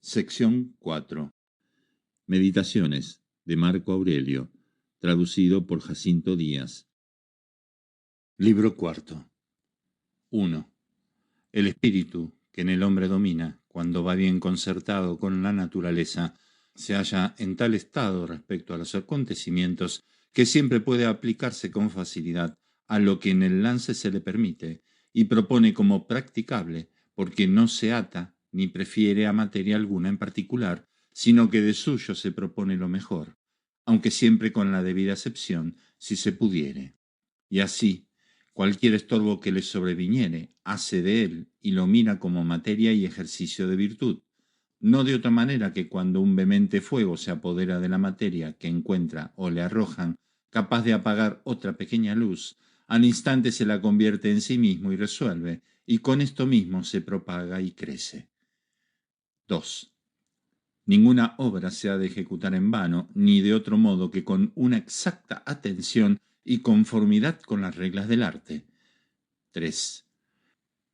Sección 4. Meditaciones de Marco Aurelio, traducido por Jacinto Díaz. Libro cuarto. 1. El espíritu que en el hombre domina, cuando va bien concertado con la naturaleza, se halla en tal estado respecto a los acontecimientos que siempre puede aplicarse con facilidad a lo que en el lance se le permite y propone como practicable, porque no se ata ni prefiere a materia alguna en particular, sino que de suyo se propone lo mejor, aunque siempre con la debida excepción, si se pudiere. Y así, cualquier estorbo que le sobreviniere, hace de él y lo mira como materia y ejercicio de virtud, no de otra manera que cuando un vehemente fuego se apodera de la materia que encuentra o le arrojan, capaz de apagar otra pequeña luz, al instante se la convierte en sí mismo y resuelve, y con esto mismo se propaga y crece. 2. Ninguna obra se ha de ejecutar en vano, ni de otro modo que con una exacta atención y conformidad con las reglas del arte. 3.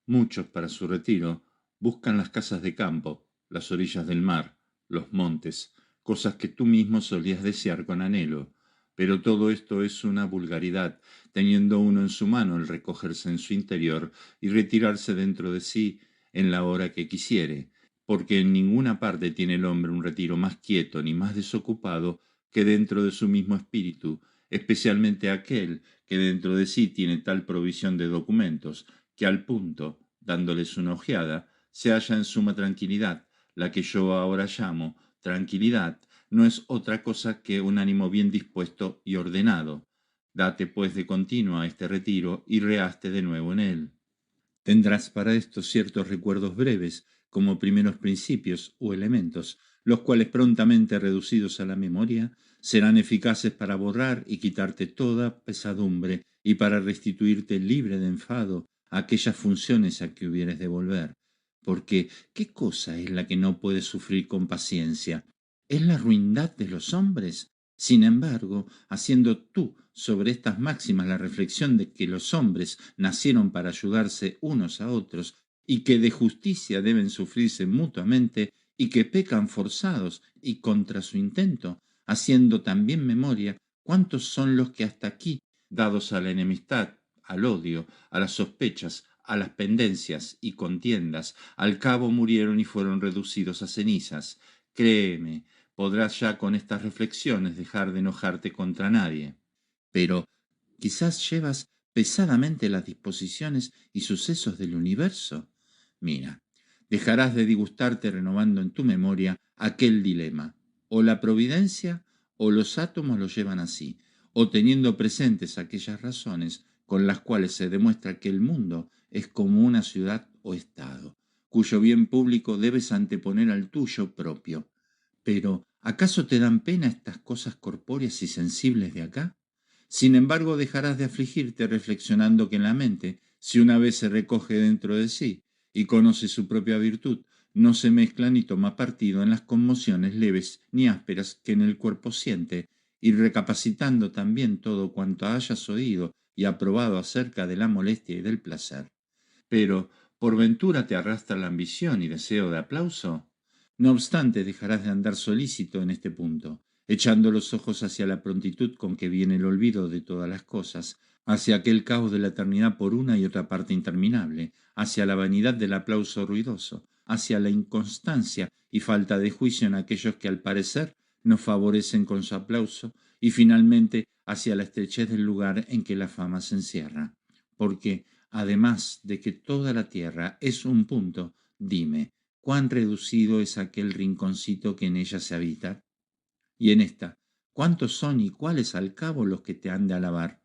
Muchos para su retiro buscan las casas de campo, las orillas del mar, los montes, cosas que tú mismo solías desear con anhelo. Pero todo esto es una vulgaridad, teniendo uno en su mano el recogerse en su interior y retirarse dentro de sí en la hora que quisiere, porque en ninguna parte tiene el hombre un retiro más quieto ni más desocupado que dentro de su mismo espíritu, especialmente aquel que dentro de sí tiene tal provisión de documentos, que al punto, dándoles una ojeada, se halla en suma tranquilidad. La que yo ahora llamo tranquilidad no es otra cosa que un ánimo bien dispuesto y ordenado. Date pues de continuo a este retiro y rehaste de nuevo en él. Tendrás para esto ciertos recuerdos breves, como primeros principios o elementos, los cuales prontamente reducidos a la memoria serán eficaces para borrar y quitarte toda pesadumbre y para restituirte libre de enfado a aquellas funciones a que hubieres de volver. Porque, ¿qué cosa es la que no puedes sufrir con paciencia? ¿Es la ruindad de los hombres? Sin embargo, haciendo tú sobre estas máximas la reflexión de que los hombres nacieron para ayudarse unos a otros y que de justicia deben sufrirse mutuamente y que pecan forzados y contra su intento, haciendo también memoria cuántos son los que hasta aquí, dados a la enemistad, al odio, a las sospechas, a las pendencias y contiendas, al cabo murieron y fueron reducidos a cenizas. Créeme, podrás ya con estas reflexiones dejar de enojarte contra nadie. Pero quizás llevas pesadamente las disposiciones y sucesos del universo. Mira, dejarás de disgustarte renovando en tu memoria aquel dilema. O la providencia o los átomos lo llevan así, o teniendo presentes aquellas razones con las cuales se demuestra que el mundo es como una ciudad o estado, cuyo bien público debes anteponer al tuyo propio. Pero, ¿acaso te dan pena estas cosas corpóreas y sensibles de acá? Sin embargo, dejarás de afligirte reflexionando que en la mente, si una vez se recoge dentro de sí y conoce su propia virtud, no se mezcla ni toma partido en las conmociones leves ni ásperas que en el cuerpo siente, y recapacitando también todo cuanto hayas oído y aprobado acerca de la molestia y del placer. Pero, ¿por ventura te arrastra la ambición y deseo de aplauso? No obstante, dejarás de andar solícito en este punto, echando los ojos hacia la prontitud con que viene el olvido de todas las cosas, hacia aquel caos de la eternidad por una y otra parte interminable, hacia la vanidad del aplauso ruidoso, hacia la inconstancia y falta de juicio en aquellos que al parecer nos favorecen con su aplauso, y finalmente hacia la estrechez del lugar en que la fama se encierra. Porque, además de que toda la tierra es un punto, dime, ¿cuán reducido es aquel rinconcito que en ella se habita? Y en esta, ¿cuántos son y cuáles al cabo los que te han de alabar?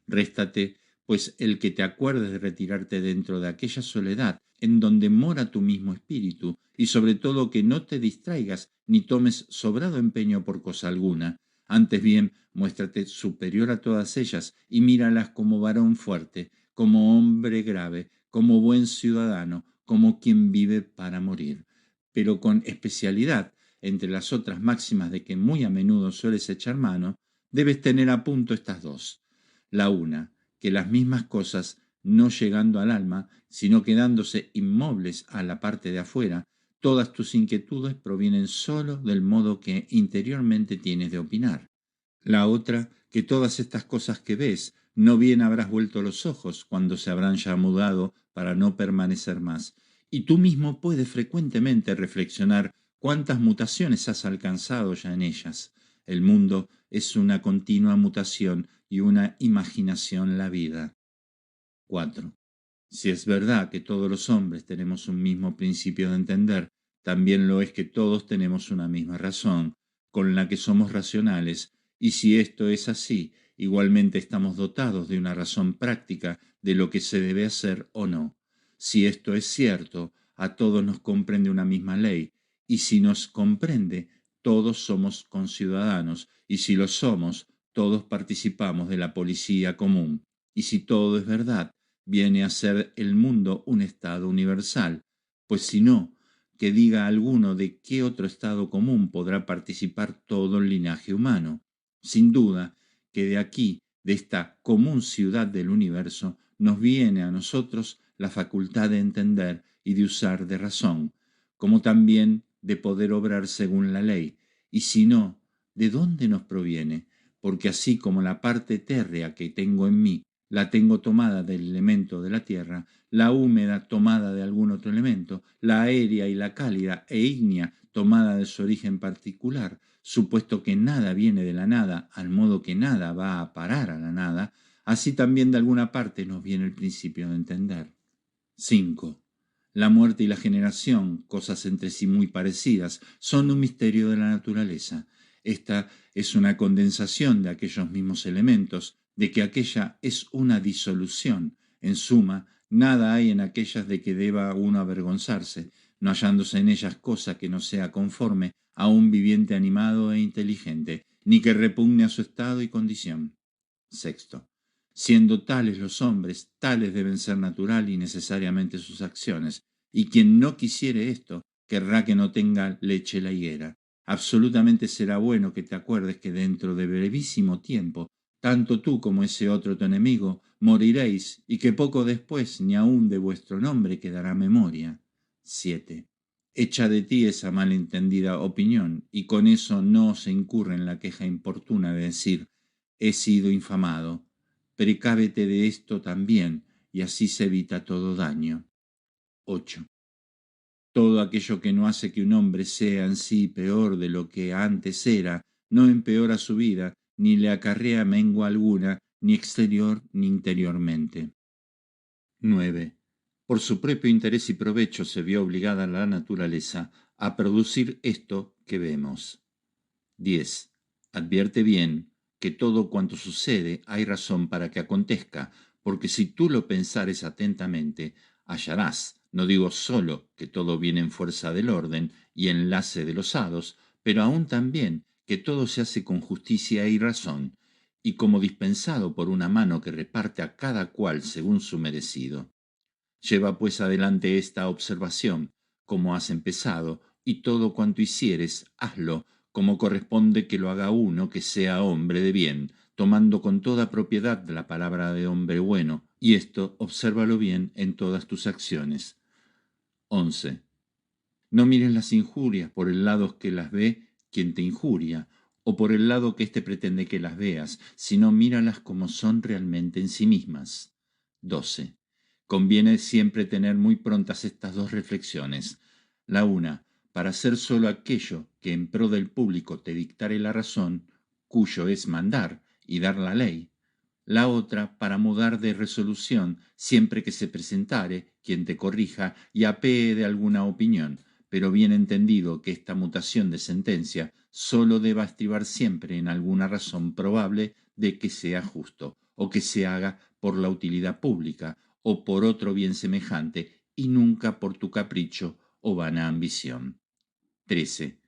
Réstate, pues, el que te acuerdes de retirarte dentro de aquella soledad en donde mora tu mismo espíritu, y sobre todo que no te distraigas ni tomes sobrado empeño por cosa alguna. Antes bien, muéstrate superior a todas ellas y míralas como varón fuerte, como hombre grave, como buen ciudadano, como quien vive para morir. Pero con especialidad, entre las otras máximas de que muy a menudo sueles echar mano, debes tener a punto estas dos. La una, que las mismas cosas, no llegando al alma, sino quedándose inmobles a la parte de afuera, Todas tus inquietudes provienen solo del modo que interiormente tienes de opinar. La otra, que todas estas cosas que ves, no bien habrás vuelto los ojos cuando se habrán ya mudado para no permanecer más. Y tú mismo puedes frecuentemente reflexionar cuántas mutaciones has alcanzado ya en ellas. El mundo es una continua mutación y una imaginación la vida. 4. Si es verdad que todos los hombres tenemos un mismo principio de entender, también lo es que todos tenemos una misma razón, con la que somos racionales, y si esto es así, igualmente estamos dotados de una razón práctica de lo que se debe hacer o no. Si esto es cierto, a todos nos comprende una misma ley, y si nos comprende, todos somos conciudadanos, y si lo somos, todos participamos de la policía común. Y si todo es verdad, viene a ser el mundo un estado universal, pues si no, que diga alguno de qué otro estado común podrá participar todo el linaje humano. Sin duda que de aquí, de esta común ciudad del universo, nos viene a nosotros la facultad de entender y de usar de razón, como también de poder obrar según la ley, y si no, ¿de dónde nos proviene? Porque así como la parte térrea que tengo en mí la tengo tomada del elemento de la tierra, la húmeda tomada de algún otro elemento, la aérea y la cálida e ígnea tomada de su origen particular, supuesto que nada viene de la nada, al modo que nada va a parar a la nada, así también de alguna parte nos viene el principio de entender. 5. La muerte y la generación, cosas entre sí muy parecidas, son un misterio de la naturaleza. Esta es una condensación de aquellos mismos elementos, de que aquella es una disolución. En suma, nada hay en aquellas de que deba uno avergonzarse, no hallándose en ellas cosa que no sea conforme a un viviente animado e inteligente, ni que repugne a su estado y condición. 6. Siendo tales los hombres, tales deben ser natural y necesariamente sus acciones, y quien no quisiere esto, querrá que no tenga leche la higuera. Absolutamente será bueno que te acuerdes que dentro de brevísimo tiempo, tanto tú como ese otro tu enemigo, moriréis, y que poco después ni aun de vuestro nombre quedará memoria. 7. Echa de ti esa malentendida opinión, y con eso no se incurre en la queja importuna de decir, he sido infamado. Precávete de esto también, y así se evita todo daño. 8. Todo aquello que no hace que un hombre sea en sí peor de lo que antes era, no empeora su vida, ni le acarrea mengua alguna, ni exterior ni interiormente. 9. Por su propio interés y provecho se vio obligada la naturaleza a producir esto que vemos. 10. Advierte bien que todo cuanto sucede hay razón para que acontezca, porque si tú lo pensares atentamente, hallarás, no digo sólo que todo viene en fuerza del orden y enlace de los hados, pero aún también que todo se hace con justicia y razón, y como dispensado por una mano que reparte a cada cual según su merecido. Lleva pues adelante esta observación, como has empezado, y todo cuanto hicieres, hazlo, como corresponde que lo haga uno que sea hombre de bien, tomando con toda propiedad la palabra de hombre bueno, y esto obsérvalo bien en todas tus acciones. 11. No mires las injurias por el lado que las ve quien te injuria, o por el lado que éste pretende que las veas, sino míralas como son realmente en sí mismas. 12. Conviene siempre tener muy prontas estas dos reflexiones. La una, para hacer sólo aquello que en pro del público te dictare la razón, cuyo es mandar y dar la ley. La otra, para mudar de resolución siempre que se presentare quien te corrija y apee de alguna opinión, pero bien entendido que esta mutación de sentencia sólo deba estribar siempre en alguna razón probable de que sea justo, o que se haga por la utilidad pública, o por otro bien semejante, y nunca por tu capricho o vana ambición. 13.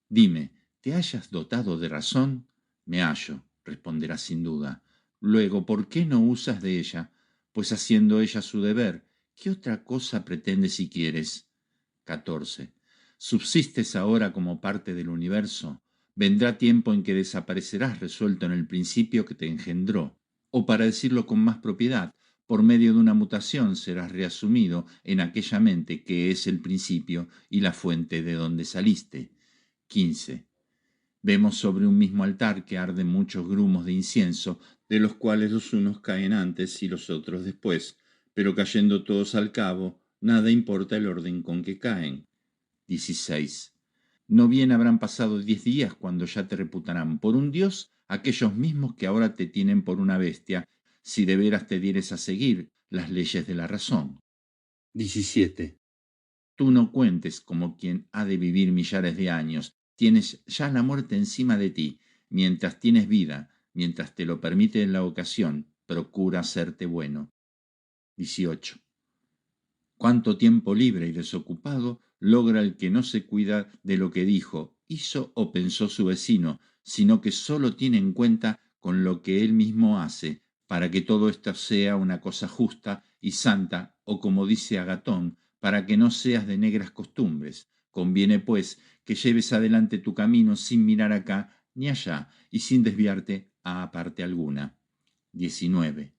Dime, ¿te hallas dotado de razón? Me hallo, responderás sin duda. Luego, ¿por qué no usas de ella? Pues haciendo ella su deber, ¿qué otra cosa pretendes si quieres? 14. Subsistes ahora como parte del universo. Vendrá tiempo en que desaparecerás resuelto en el principio que te engendró. O para decirlo con más propiedad, Por medio de una mutación serás reasumido en aquella mente que es el principio y la fuente de donde saliste. 15. Vemos sobre un mismo altar que arden muchos grumos de incienso, de los cuales los unos caen antes y los otros después, pero cayendo todos al cabo, nada importa el orden con que caen. 16. No bien habrán pasado 10 días cuando ya te reputarán por un dios aquellos mismos que ahora te tienen por una bestia, si de veras te dieres a seguir las leyes de la razón. 17. Tú no cuentes como quien ha de vivir millares de años. Tienes ya la muerte encima de ti. Mientras tienes vida, mientras te lo permite la ocasión, procura hacerte bueno. 18. Cuánto tiempo libre y desocupado logra el que no se cuida de lo que dijo, hizo o pensó su vecino, sino que sólo tiene en cuenta con lo que él mismo hace, para que todo esto sea una cosa justa y santa, o como dice Agatón, para que no seas de negras costumbres. Conviene, pues, que lleves adelante tu camino sin mirar acá ni allá y sin desviarte a parte alguna. 19.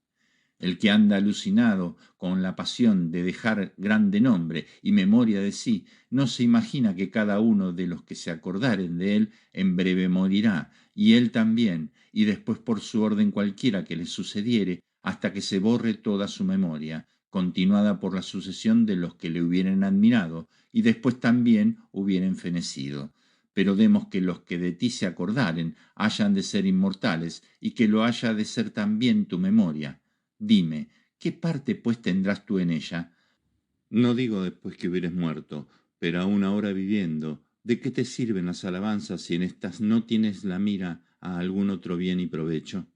El que anda alucinado con la pasión de dejar grande nombre y memoria de sí, no se imagina que cada uno de los que se acordaren de él en breve morirá, y él también, y después por su orden cualquiera que le sucediere, hasta que se borre toda su memoria, continuada por la sucesión de los que le hubieren admirado, y después también hubieren fenecido. Pero demos que los que de ti se acordaren hayan de ser inmortales, y que lo haya de ser también tu memoria. Dime, ¿qué parte pues tendrás tú en ella? No digo después que hubieres muerto, pero aún ahora viviendo, ¿de qué te sirven las alabanzas si en estas no tienes la mira a algún otro bien y provecho?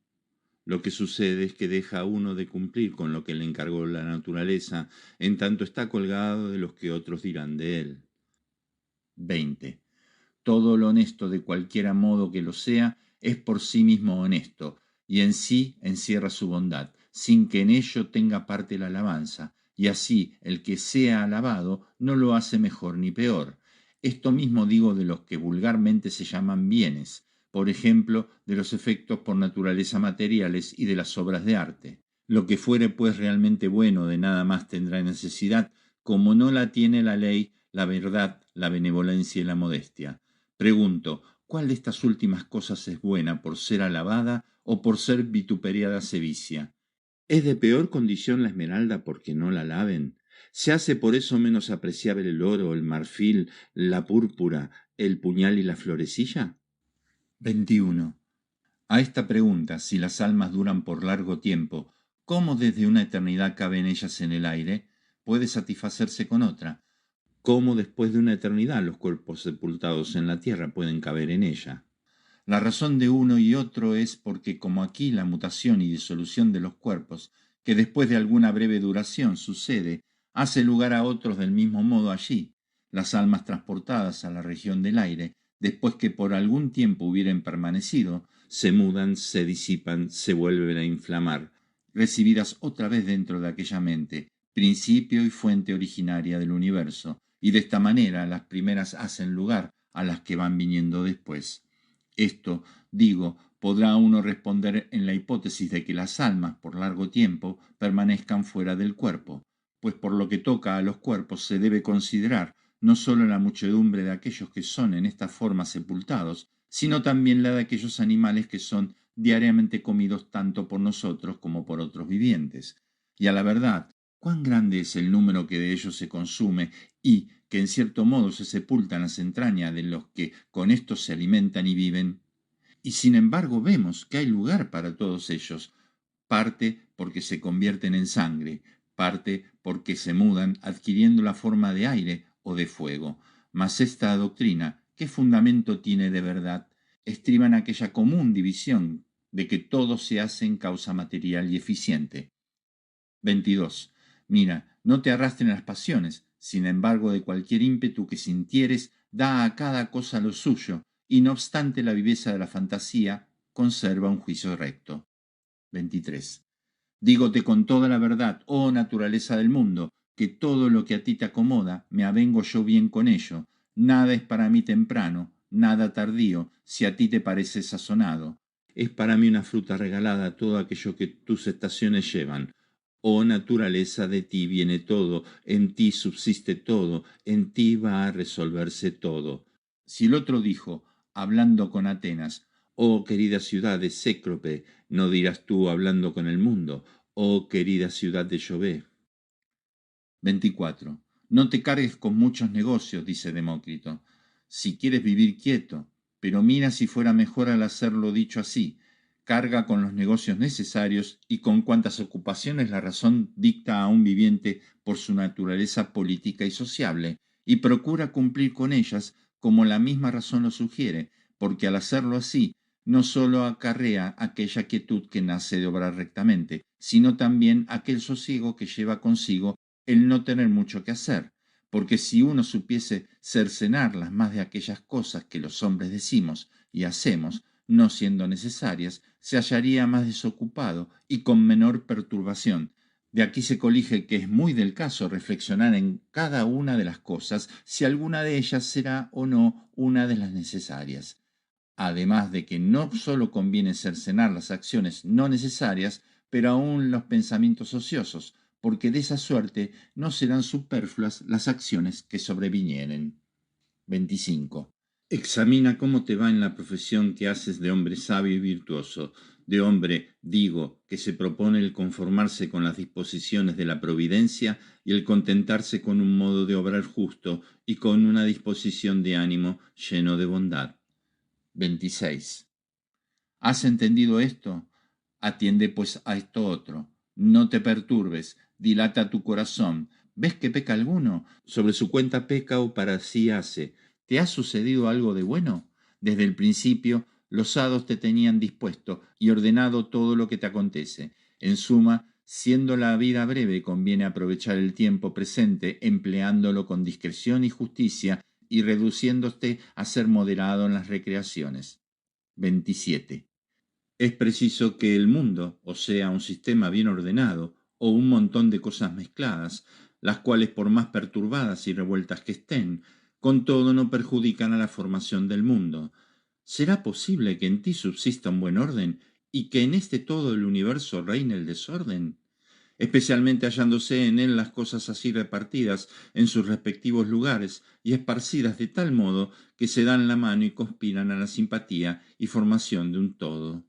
Lo que sucede es que deja a uno de cumplir con lo que le encargó la naturaleza, en tanto está colgado de los que otros dirán de él. 20. Todo lo honesto de cualquiera modo que lo sea es por sí mismo honesto, y en sí encierra su bondad, sin que en ello tenga parte la alabanza, y así el que sea alabado no lo hace mejor ni peor. Esto mismo digo de los que vulgarmente se llaman bienes, por ejemplo, de los efectos por naturaleza materiales y de las obras de arte. Lo que fuere pues realmente bueno de nada más tendrá necesidad, como no la tiene la ley, la verdad, la benevolencia y la modestia. Pregunto, ¿cuál de estas últimas cosas es buena por ser alabada o por ser vituperiada sevicia? ¿Es de peor condición la esmeralda porque no la alaben? ¿Se hace por eso menos apreciable el oro, el marfil, la púrpura, el puñal y la florecilla? 21. A esta pregunta, si las almas duran por largo tiempo, ¿cómo desde una eternidad caben ellas en el aire? Puede satisfacerse con otra. ¿Cómo después de una eternidad los cuerpos sepultados en la tierra pueden caber en ella? La razón de uno y otro es porque como aquí la mutación y disolución de los cuerpos, que después de alguna breve duración sucede, hace lugar a otros del mismo modo allí, las almas transportadas a la región del aire, después que por algún tiempo hubieren permanecido, se mudan, se disipan, se vuelven a inflamar, recibidas otra vez dentro de aquella mente, principio y fuente originaria del universo, y de esta manera las primeras hacen lugar a las que van viniendo después. Esto, digo, podrá uno responder en la hipótesis de que las almas por largo tiempo permanezcan fuera del cuerpo, pues por lo que toca a los cuerpos se debe considerar no sólo la muchedumbre de aquellos que son en esta forma sepultados, sino también la de aquellos animales que son diariamente comidos tanto por nosotros como por otros vivientes. Y a la verdad, cuán grande es el número que de ellos se consume y que en cierto modo se sepultan las entrañas de los que con esto se alimentan y viven. Y sin embargo vemos que hay lugar para todos ellos, parte porque se convierten en sangre, parte porque se mudan adquiriendo la forma de aire o de fuego. Mas esta doctrina, ¿qué fundamento tiene de verdad? Estriba en aquella común división de que todo se hace en causa material y eficiente. 22. Mira, no te arrastren las pasiones, sin embargo de cualquier ímpetu que sintieres, da a cada cosa lo suyo, y no obstante la viveza de la fantasía, conserva un juicio recto. 23. Dígote con toda la verdad, oh naturaleza del mundo, que todo lo que a ti te acomoda, me avengo yo bien con ello. Nada es para mí temprano, nada tardío, si a ti te parece sazonado. Es para mí una fruta regalada todo aquello que tus estaciones llevan. Oh naturaleza, de ti viene todo, en ti subsiste todo, en ti va a resolverse todo. Si el otro dijo, hablando con Atenas, oh querida ciudad de Cécrope, no dirás tú hablando con el mundo, oh querida ciudad de Jové. 24. No te cargues con muchos negocios, dice Demócrito, si quieres vivir quieto, pero mira si fuera mejor al hacerlo dicho así. Carga con los negocios necesarios y con cuantas ocupaciones la razón dicta a un viviente por su naturaleza política y sociable, y procura cumplir con ellas como la misma razón lo sugiere, porque al hacerlo así, no sólo acarrea aquella quietud que nace de obrar rectamente, sino también aquel sosiego que lleva consigo el no tener mucho que hacer, porque si uno supiese cercenar las más de aquellas cosas que los hombres decimos y hacemos, no siendo necesarias, se hallaría más desocupado y con menor perturbación. De aquí se colige que es muy del caso reflexionar en cada una de las cosas si alguna de ellas será o no una de las necesarias. Además de que no sólo conviene cercenar las acciones no necesarias, pero aún los pensamientos ociosos, porque de esa suerte no serán superfluas las acciones que sobrevinieren. 25. Examina cómo te va en la profesión que haces de hombre sabio y virtuoso, de hombre, digo, que se propone el conformarse con las disposiciones de la providencia y el contentarse con un modo de obrar justo y con una disposición de ánimo lleno de bondad. 26. ¿Has entendido esto? Atiende pues a esto otro. No te perturbes, dilata tu corazón. ¿Ves que peca alguno? Sobre su cuenta peca o para sí hace. ¿Te ha sucedido algo de bueno? Desde el principio los hados te tenían dispuesto y ordenado todo lo que te acontece. En suma, siendo la vida breve, conviene aprovechar el tiempo presente empleándolo con discreción y justicia y reduciéndote a ser moderado en las recreaciones. 27. Es preciso que el mundo, o sea, un sistema bien ordenado, o un montón de cosas mezcladas, las cuales por más perturbadas y revueltas que estén, con todo no perjudican a la formación del mundo. ¿Será posible que en ti subsista un buen orden y que en este todo el universo reine el desorden? Especialmente hallándose en él las cosas así repartidas en sus respectivos lugares y esparcidas de tal modo que se dan la mano y conspiran a la simpatía y formación de un todo.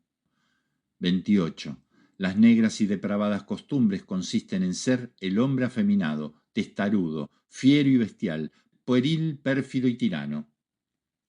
28. Las negras y depravadas costumbres consisten en ser el hombre afeminado, testarudo, fiero y bestial, pueril, pérfido y tirano.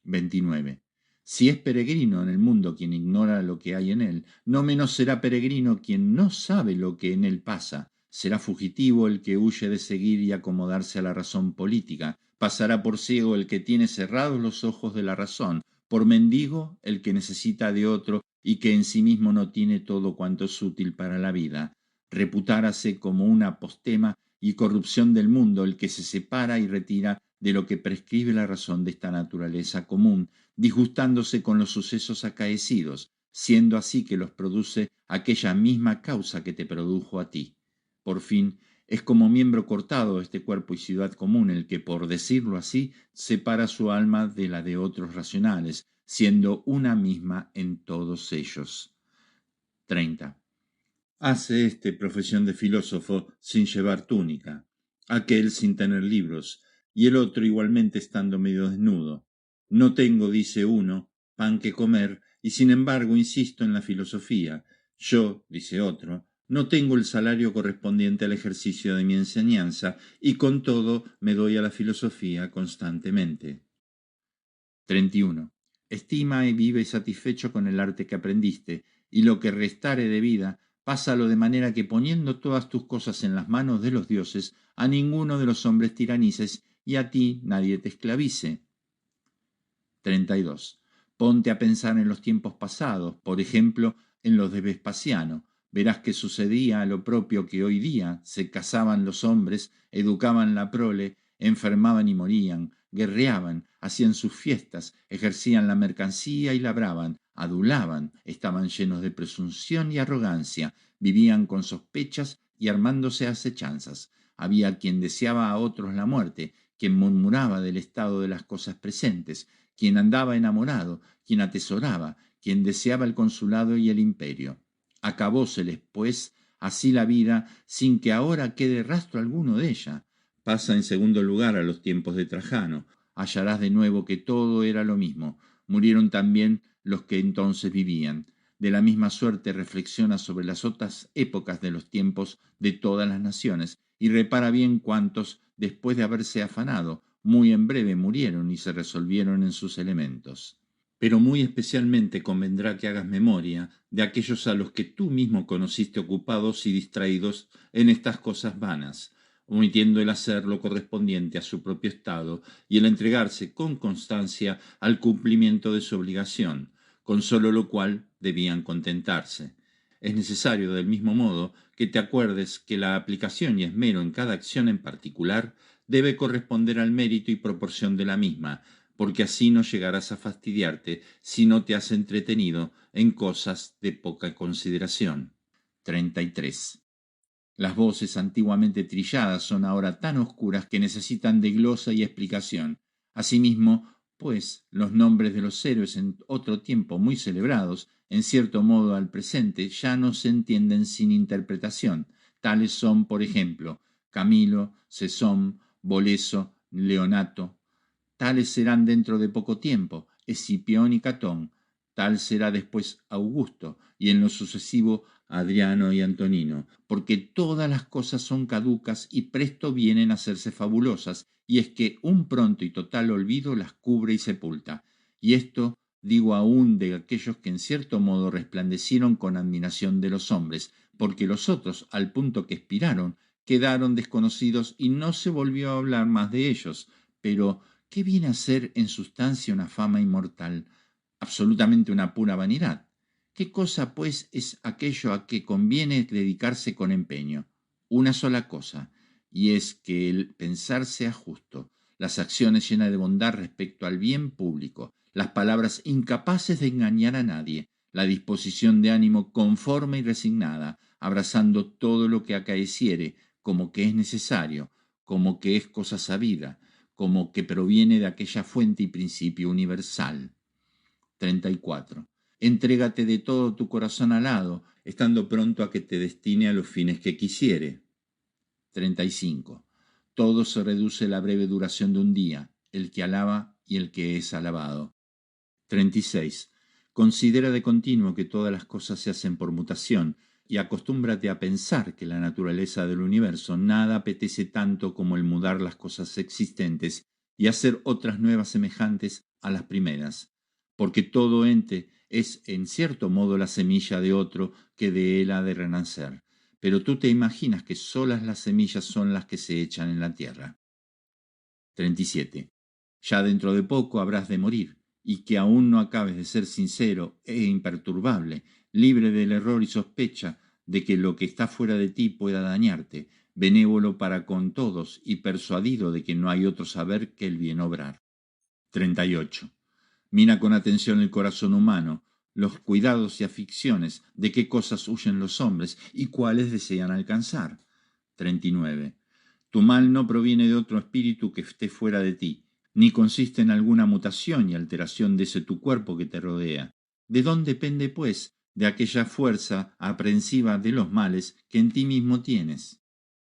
29. Si es peregrino en el mundo quien ignora lo que hay en él, no menos será peregrino quien no sabe lo que en él pasa. Será fugitivo el que huye de seguir y acomodarse a la razón política. Pasará por ciego el que tiene cerrados los ojos de la razón, por mendigo el que necesita de otro y que en sí mismo no tiene todo cuanto es útil para la vida. Reputárase como una apostema y corrupción del mundo el que se separa y retira de lo que prescribe la razón de esta naturaleza común, disgustándose con los sucesos acaecidos, siendo así que los produce aquella misma causa que te produjo a ti. Por fin, es como miembro cortado de este cuerpo y ciudad común el que, por decirlo así, separa su alma de la de otros racionales, siendo una misma en todos ellos. 30. Hace este profesión de filósofo sin llevar túnica, aquel sin tener libros, y el otro igualmente estando medio desnudo. No tengo, dice uno, pan que comer, y sin embargo insisto en la filosofía. Yo, dice otro, no tengo el salario correspondiente al ejercicio de mi enseñanza, y con todo me doy a la filosofía constantemente. 31. Estima y vive satisfecho con el arte que aprendiste, y lo que restare de vida, pásalo de manera que poniendo todas tus cosas en las manos de los dioses, a ninguno de los hombres tiranices y a ti nadie te esclavice. 32. Ponte a pensar en los tiempos pasados, por ejemplo, en los de Vespasiano. Verás que sucedía lo propio que hoy día: se casaban los hombres, educaban la prole, enfermaban y morían, guerreaban, hacían sus fiestas, ejercían la mercancía y labraban, adulaban, estaban llenos de presunción y arrogancia, vivían con sospechas y armándose acechanzas. Había quien deseaba a otros la muerte, quien murmuraba del estado de las cosas presentes, quien andaba enamorado, quien atesoraba, quien deseaba el consulado y el imperio. Acabóseles, pues, así la vida, sin que ahora quede rastro alguno de ella. Pasa en segundo lugar a los tiempos de Trajano. Hallarás de nuevo que todo era lo mismo. Murieron también los que entonces vivían. De la misma suerte reflexiona sobre las otras épocas de los tiempos de todas las naciones y repara bien cuántos, después de haberse afanado, muy en breve murieron y se resolvieron en sus elementos. Pero muy especialmente convendrá que hagas memoria de aquellos a los que tú mismo conociste ocupados y distraídos en estas cosas vanas, omitiendo el hacer lo correspondiente a su propio estado y el entregarse con constancia al cumplimiento de su obligación, con solo lo cual debían contentarse. Es necesario, del mismo modo, que te acuerdes que la aplicación y esmero en cada acción en particular debe corresponder al mérito y proporción de la misma, porque así no llegarás a fastidiarte si no te has entretenido en cosas de poca consideración. 33. Las voces antiguamente trilladas son ahora tan oscuras que necesitan de glosa y explicación. Asimismo, pues, los nombres de los héroes en otro tiempo muy celebrados, en cierto modo al presente, ya no se entienden sin interpretación. Tales son, por ejemplo, Camilo, Cesón, Boleso, Leonato. Tales serán dentro de poco tiempo, Escipión y Catón. Tal será después Augusto, y en lo sucesivo Adriano y Antonino, porque todas las cosas son caducas y presto vienen a hacerse fabulosas, y es que un pronto y total olvido las cubre y sepulta. Y esto digo aún de aquellos que en cierto modo resplandecieron con admiración de los hombres, porque los otros, al punto que expiraron, quedaron desconocidos y no se volvió a hablar más de ellos. Pero ¿qué viene a ser en sustancia una fama inmortal? Absolutamente una pura vanidad. ¿Qué cosa, pues, es aquello a que conviene dedicarse con empeño? Una sola cosa, y es que el pensar sea justo, las acciones llenas de bondad respecto al bien público, las palabras incapaces de engañar a nadie, la disposición de ánimo conforme y resignada, abrazando todo lo que acaeciere, como que es necesario, como que es cosa sabida, como que proviene de aquella fuente y principio universal. 34. Entrégate de todo tu corazón al hado, estando pronto a que te destine a los fines que quisiere. 35. Todo se reduce a la breve duración de un día, el que alaba y el que es alabado. 36. Considera de continuo que todas las cosas se hacen por mutación, y acostúmbrate a pensar que la naturaleza del universo nada apetece tanto como el mudar las cosas existentes y hacer otras nuevas semejantes a las primeras, porque todo ente es en cierto modo la semilla de otro que de él ha de renacer, pero tú te imaginas que solas las semillas son las que se echan en la tierra. 37. Ya dentro de poco habrás de morir, y que aún no acabes de ser sincero e imperturbable, libre del error y sospecha de que lo que está fuera de ti pueda dañarte, benévolo para con todos y persuadido de que no hay otro saber que el bien obrar. 38. Mira con atención el corazón humano, los cuidados y aficiones, de qué cosas huyen los hombres y cuáles desean alcanzar. 39. Tu mal no proviene de otro espíritu que esté fuera de ti, ni consiste en alguna mutación y alteración de ese tu cuerpo que te rodea. ¿De dónde depende, pues, de aquella fuerza aprehensiva de los males que en ti mismo tienes?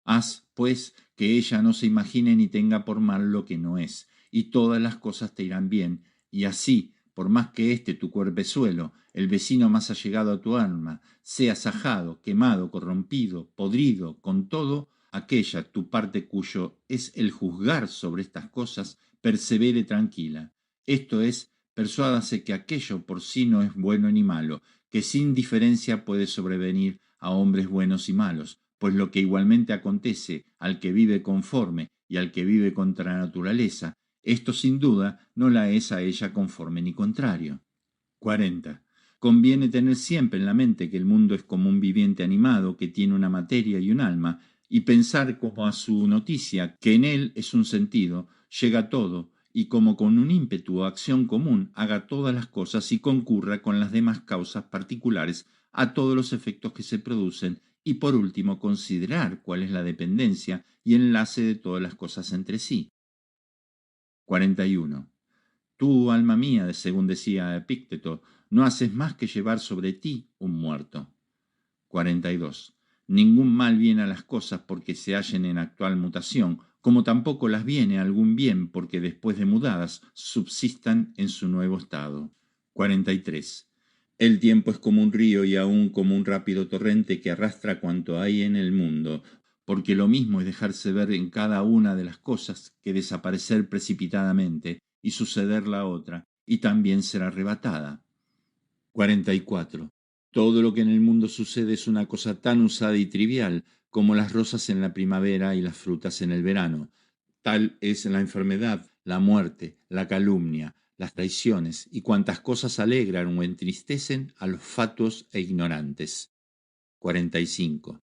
Haz, pues, que ella no se imagine ni tenga por mal lo que no es, y todas las cosas te irán bien, y así, por más que tu cuerpezuelo, el vecino más allegado a tu alma, sea sajado, quemado, corrompido, podrido, con todo, aquella tu parte cuyo es el juzgar sobre estas cosas, persevere tranquila. Esto es, persuádase que aquello por sí no es bueno ni malo, que sin diferencia puede sobrevenir a hombres buenos y malos, pues lo que igualmente acontece al que vive conforme y al que vive contra la naturaleza, esto sin duda no la es a ella conforme ni contrario. 40. Conviene tener siempre en la mente que el mundo es como un viviente animado que tiene una materia y un alma, y pensar como a su noticia que en él es un sentido, llega todo, y como con un ímpetu o acción común haga todas las cosas y concurra con las demás causas particulares a todos los efectos que se producen, y por último considerar cuál es la dependencia y enlace de todas las cosas entre sí. 41. Tú, alma mía, según decía Epícteto, no haces más que llevar sobre ti un muerto. 42. Ningún mal viene a las cosas porque se hallen en actual mutación, como tampoco las viene algún bien porque después de mudadas subsistan en su nuevo estado. 43. El tiempo es como un río y aún como un rápido torrente que arrastra cuanto hay en el mundo, porque lo mismo es dejarse ver en cada una de las cosas que desaparecer precipitadamente y suceder la otra, y también ser arrebatada. 44. Todo lo que en el mundo sucede es una cosa tan usada y trivial como las rosas en la primavera y las frutas en el verano. Tal es la enfermedad, la muerte, la calumnia, las traiciones y cuantas cosas alegran o entristecen a los fatuos e ignorantes. 45.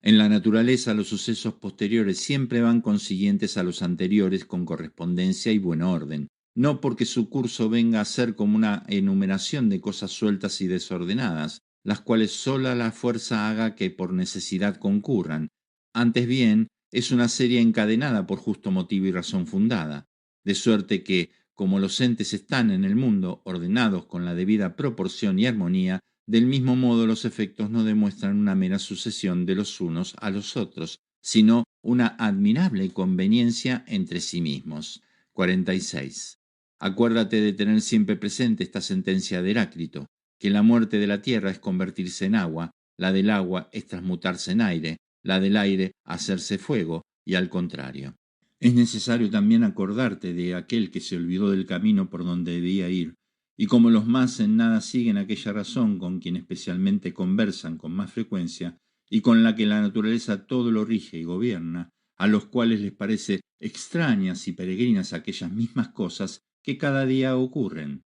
En la naturaleza los sucesos posteriores siempre van consiguientes a los anteriores con correspondencia y buen orden, no porque su curso venga a ser como una enumeración de cosas sueltas y desordenadas, las cuales sola la fuerza haga que por necesidad concurran. Antes bien, es una serie encadenada por justo motivo y razón fundada, de suerte que, como los entes están en el mundo ordenados con la debida proporción y armonía, del mismo modo los efectos no demuestran una mera sucesión de los unos a los otros, sino una admirable conveniencia entre sí mismos. 46. Acuérdate de tener siempre presente esta sentencia de Heráclito, que la muerte de la tierra es convertirse en agua, la del agua es transmutarse en aire, la del aire hacerse fuego, y al contrario. Es necesario también acordarte de aquel que se olvidó del camino por donde debía ir, y como los más en nada siguen aquella razón con quien especialmente conversan con más frecuencia, y con la que la naturaleza todo lo rige y gobierna, a los cuales les parece extrañas y peregrinas aquellas mismas cosas que cada día ocurren.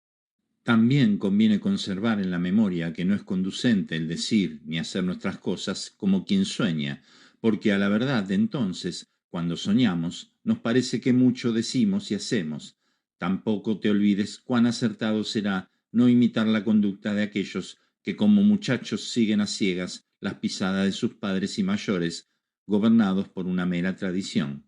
También conviene conservar en la memoria que no es conducente el decir ni hacer nuestras cosas como quien sueña, porque a la verdad de entonces, cuando soñamos, nos parece que mucho decimos y hacemos. Tampoco te olvides cuán acertado será no imitar la conducta de aquellos que como muchachos siguen a ciegas las pisadas de sus padres y mayores, gobernados por una mera tradición.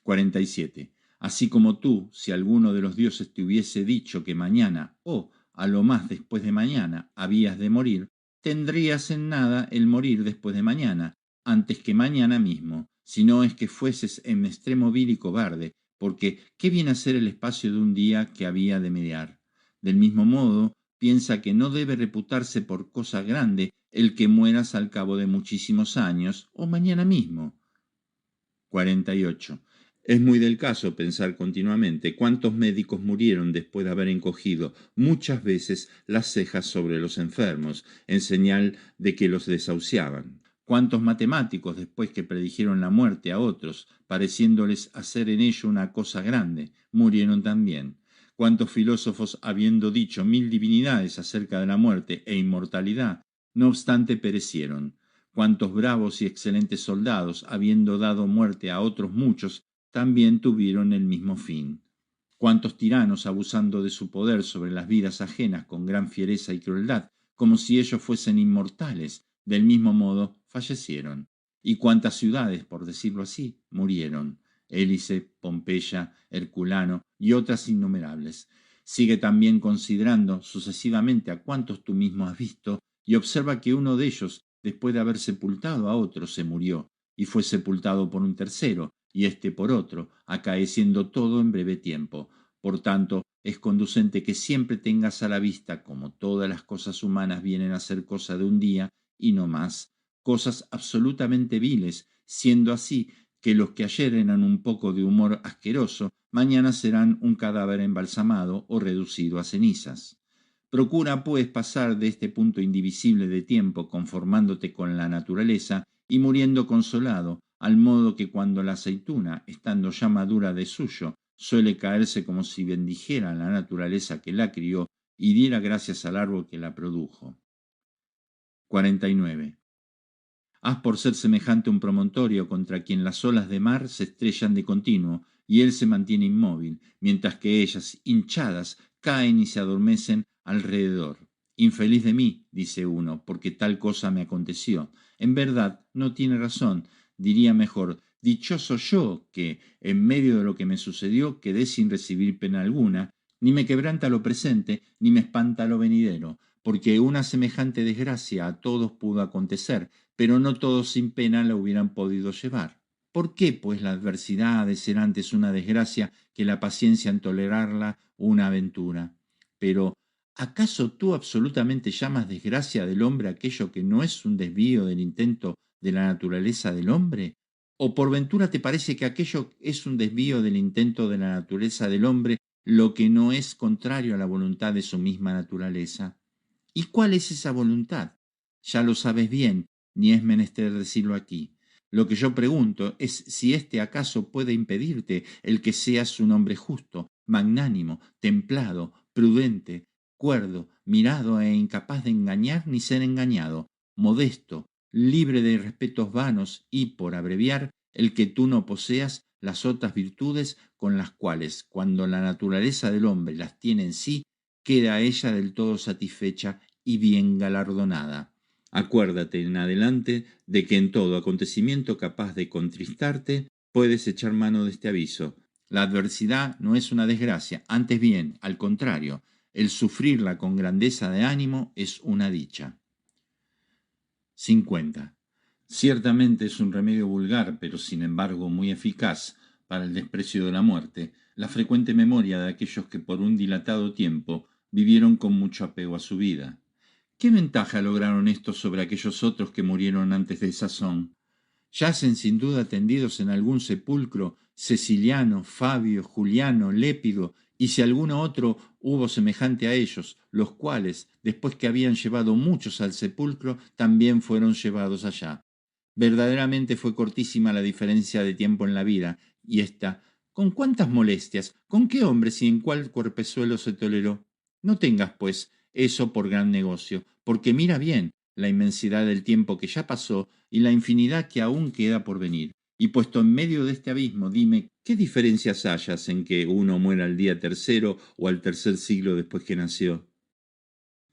47. Así como tú, si alguno de los dioses te hubiese dicho que mañana, o a lo más después de mañana, habías de morir, tendrías en nada el morir después de mañana, antes que mañana mismo, si no es que fueses en extremo vil y cobarde, porque ¿qué viene a ser el espacio de un día que había de mediar? Del mismo modo, piensa que no debe reputarse por cosa grande el que mueras al cabo de muchísimos años, o mañana mismo. 48. Es muy del caso pensar continuamente cuántos médicos murieron después de haber encogido muchas veces las cejas sobre los enfermos, en señal de que los desahuciaban. Cuántos matemáticos, después que predijeron la muerte a otros, pareciéndoles hacer en ello una cosa grande, murieron también. Cuántos filósofos, habiendo dicho 1000 divinidades acerca de la muerte e inmortalidad, no obstante perecieron. Cuántos bravos y excelentes soldados, habiendo dado muerte a otros muchos, también tuvieron el mismo fin. Cuántos tiranos, abusando de su poder sobre las vidas ajenas con gran fiereza y crueldad, como si ellos fuesen inmortales, del mismo modo fallecieron. Y cuántas ciudades, por decirlo así, murieron. Hélice, Pompeya, Herculano y otras innumerables. Sigue también considerando sucesivamente a cuántos tú mismo has visto y observa que uno de ellos, después de haber sepultado a otro, se murió, y fue sepultado por un tercero, y éste por otro, acaeciendo todo en breve tiempo. Por tanto, es conducente que siempre tengas a la vista, como todas las cosas humanas vienen a ser cosa de un día, y no más, cosas absolutamente viles, siendo así que los que ayer eran un poco de humor asqueroso, mañana serán un cadáver embalsamado o reducido a cenizas. Procura, pues, pasar de este punto indivisible de tiempo conformándote con la naturaleza y muriendo consolado, al modo que cuando la aceituna, estando ya madura de suyo, suele caerse como si bendijera a la naturaleza que la crió y diera gracias al árbol que la produjo. 49. Haz por ser semejante un promontorio contra quien las olas de mar se estrellan de continuo y él se mantiene inmóvil, mientras que ellas, hinchadas, caen y se adormecen alrededor. Infeliz de mí, dice uno, porque tal cosa me aconteció. En verdad, no tiene razón. Diría mejor, dichoso yo que, en medio de lo que me sucedió, quedé sin recibir pena alguna, ni me quebranta lo presente, ni me espanta lo venidero, porque una semejante desgracia a todos pudo acontecer, pero no todos sin pena la hubieran podido llevar. ¿Por qué, pues, la adversidad ha de ser antes una desgracia que la paciencia en tolerarla una aventura? Pero, ¿acaso tú absolutamente llamas desgracia del hombre aquello que no es un desvío del intento de la naturaleza del hombre? ¿O por ventura te parece que aquello es un desvío del intento de la naturaleza del hombre, lo que no es contrario a la voluntad de su misma naturaleza? ¿Y cuál es esa voluntad? Ya lo sabes bien, ni es menester decirlo aquí. Lo que yo pregunto es si éste acaso puede impedirte el que seas un hombre justo, magnánimo, templado, prudente, cuerdo, mirado e incapaz de engañar ni ser engañado, modesto, libre de respetos vanos y, por abreviar, el que tú no poseas las otras virtudes con las cuales, cuando la naturaleza del hombre las tiene en sí, queda ella del todo satisfecha y bien galardonada. Acuérdate en adelante de que en todo acontecimiento capaz de contristarte puedes echar mano de este aviso. La adversidad no es una desgracia, antes bien, al contrario, el sufrirla con grandeza de ánimo es una dicha. 50. Ciertamente es un remedio vulgar, pero sin embargo muy eficaz para el desprecio de la muerte, la frecuente memoria de aquellos que por un dilatado tiempo vivieron con mucho apego a su vida. ¿Qué ventaja lograron estos sobre aquellos otros que murieron antes de sazón? Yacen sin duda tendidos en algún sepulcro Ceciliano, Fabio, Juliano, Lépido, y si alguno otro hubo semejante a ellos, los cuales, después que habían llevado muchos al sepulcro, también fueron llevados allá. Verdaderamente fue cortísima la diferencia de tiempo en la vida, y ésta, ¿con cuántas molestias? ¿Con qué hombres y en cuál cuerpezuelo se toleró? No tengas, pues, eso por gran negocio, porque mira bien la inmensidad del tiempo que ya pasó y la infinidad que aún queda por venir. Y puesto en medio de este abismo, dime, ¿qué diferencias hayas en que uno muera al día tercero o al tercer siglo después que nació?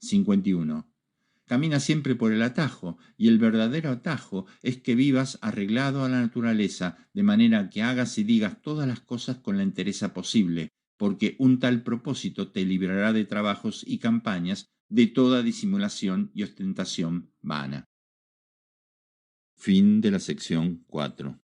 51. Camina siempre por el atajo, y el verdadero atajo es que vivas arreglado a la naturaleza, de manera que hagas y digas todas las cosas con la entereza posible, porque un tal propósito te librará de trabajos y campañas, de toda disimulación y ostentación vana. Fin de la sección 4.